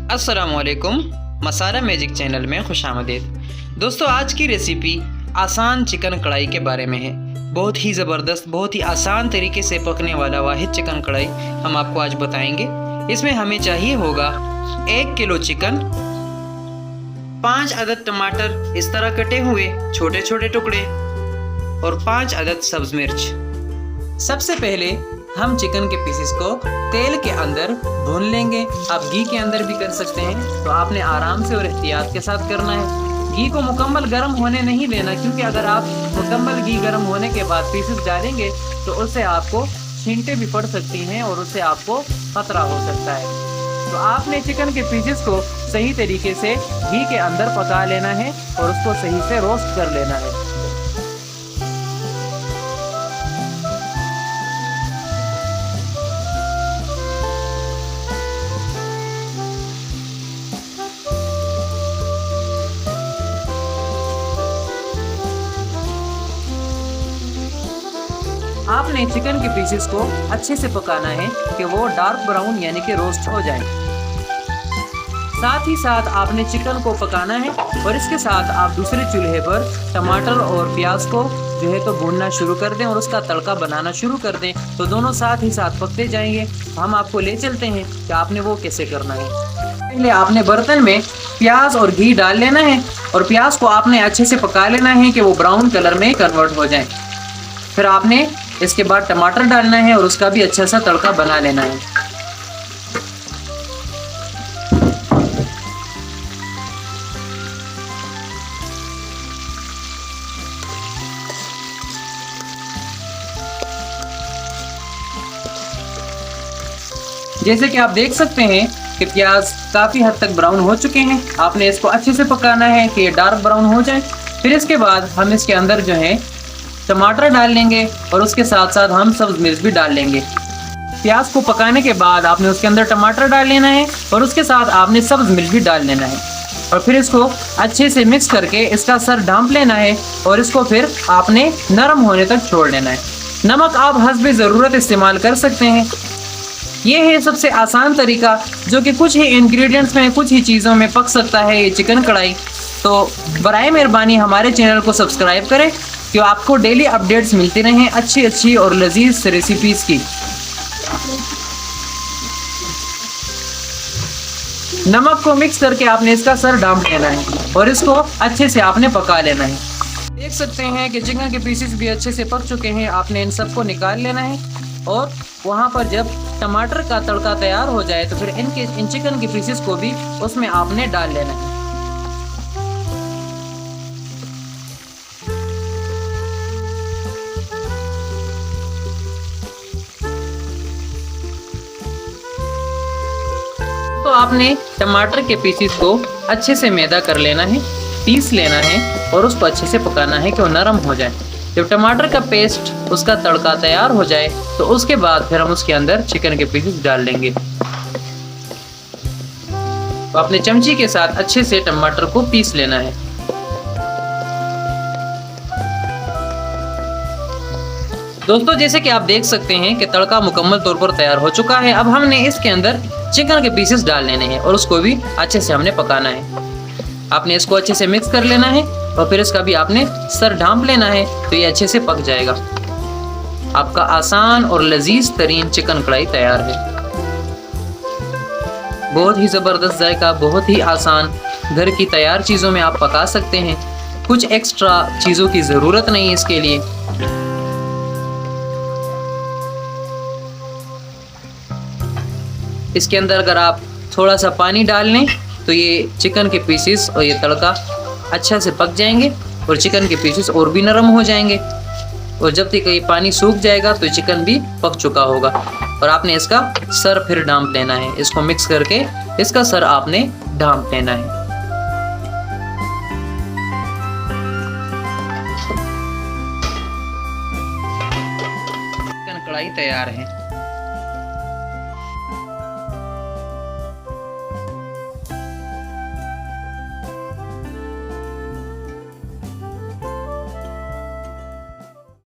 अस्सलामुअलैकुम, मसाला magic channel में खुशामदीद। दोस्तों, आज की रेसिपी आसान चिकन कढ़ाई के बारे में है। बहुत ही ज़बरदस्त, बहुत ही आसान तरीके से पकने वाला वाहिद चिकन कढ़ाई हम आपको आज बताएंगे। इसमें हमें चाहिए होगा 1 किलो चिकन, 5 अदद टमाटर इस तरह कटे हुए छोटे छोटे टुकड़े और 5 अदद सब्ज़ मिर्च। सबसे पहले हम चिकन के पीसेस को तेल के अंदर भून लेंगे। आप घी के अंदर भी कर सकते हैं, तो आपने आराम से और एहतियात के साथ करना है। घी को मुकम्मल गर्म होने नहीं देना, क्योंकि अगर आप मुकम्मल घी गर्म होने के बाद पीसेस डालेंगे तो उससे आपको छींटे भी पड़ सकती हैं और उससे आपको खतरा हो सकता है। तो आपने चिकन के पीसेस को सही तरीके से घी के अंदर पका लेना है और उसको सही से रोस्ट कर लेना है। आपने चिकन के पीसेस को अच्छे से पकाना है कि वो डार्क ब्राउन यानी कि रोस्ट हो जाए। साथ ही साथ आपने चिकन को पकाना है और इसके साथ आप दूसरे चूल्हे पर टमाटर और प्याज को जो है तो भूनना शुरू कर दें और उसका तड़का बनाना शुरू कर दें, तो दोनों साथ ही साथ पकते जाएंगे। हम आपको ले चलते हैं कि आपने वो कैसे करना है। पहले आपने बर्तन में प्याज और घी डाल लेना है और प्याज को आपने अच्छे से पका लेना है कि वो ब्राउन कलर में कन्वर्ट हो जाए। फिर आपने इसके बाद टमाटर डालना है और उसका भी अच्छा सा तड़का बना लेना है। जैसे कि आप देख सकते हैं कि प्याज काफ़ी हद तक ब्राउन हो चुके हैं। आपने इसको अच्छे से पकाना है कि ये डार्क ब्राउन हो जाए। फिर इसके बाद हम इसके अंदर जो है टमाटर डाल लेंगे और उसके साथ साथ हम सब्ज़ मिर्च भी डाल लेंगे। प्याज को पकाने के बाद आपने उसके अंदर टमाटर डाल लेना है और उसके साथ आपने सब्ज़ मिर्च भी डाल लेना है और फिर इसको अच्छे से मिक्स करके इसका सर ढांप लेना है और इसको फिर आपने नरम होने तक छोड़ लेना है। नमक आप हस्बे ज़रूरत इस्तेमाल कर सकते हैं। ये है सबसे आसान तरीका जो कि कुछ ही इंग्रेडिएंट्स में, कुछ ही चीज़ों में पक सकता है ये चिकन कढ़ाई। तो बराए मेहरबानी हमारे चैनल को सब्सक्राइब करें कि आपको डेली अपडेट्स मिलती रहें अच्छी और लजीज रेसिपीज़ की। नमक को मिक्स करके आपने इसका सर ढांप लेना है और इसको अच्छे से आपने पका लेना है। देख सकते हैं कि चिकन के पीसेस भी अच्छे से पक चुके हैं। आपने इन सबको निकाल लेना है और वहाँ पर जब टमाटर का तड़का तैयार हो जाए तो फिर इन चिकन के पीसेस को भी उसमें आपने डाल लेना है। तो आपने टमाटर के पीसेस को अच्छे से मैदा कर लेना है, पीस लेना है और उसको अच्छे से पकाना है कि वो नरम हो जाए। जब टमाटर का पेस्ट, उसका तड़का तैयार हो जाए तो उसके बाद फिर हम उसके अंदर चिकन के पीसेस डाल देंगे। तो अपने चमची के साथ अच्छे से टमाटर को पीस लेना है। दोस्तों, जैसे कि आप देख सकते हैं कि तड़का मुकम्मल तौर पर तैयार हो चुका है। अब हमने इसके अंदर चिकन के पीसेस डाल लेने हैं और उसको भी अच्छे से हमने पकाना है। आपने इसको अच्छे से मिक्स कर लेना है और फिर इसका भी आपने सर ढांप लेना है, तो ये अच्छे से पक जाएगा। आपका आसान और लजीज तरीन चिकन कढ़ाई तैयार है। बहुत ही ज़बरदस्त जायका, बहुत ही आसान, घर की तैयार चीज़ों में आप पका सकते हैं। कुछ एक्स्ट्रा चीज़ों की ज़रूरत नहीं है इसके लिए। इसके अंदर अगर आप थोड़ा सा पानी डाल लें तो ये चिकन के पीसेस और ये तड़का अच्छा से पक जाएंगे और चिकन के पीसेस और भी नरम हो जाएंगे। और जब तक ये पानी सूख जाएगा तो चिकन भी पक चुका होगा और आपने इसका सर फिर ढांप लेना है। इसको मिक्स करके इसका सर आपने ढांप लेना है। चिकन कढ़ाई तैयार है।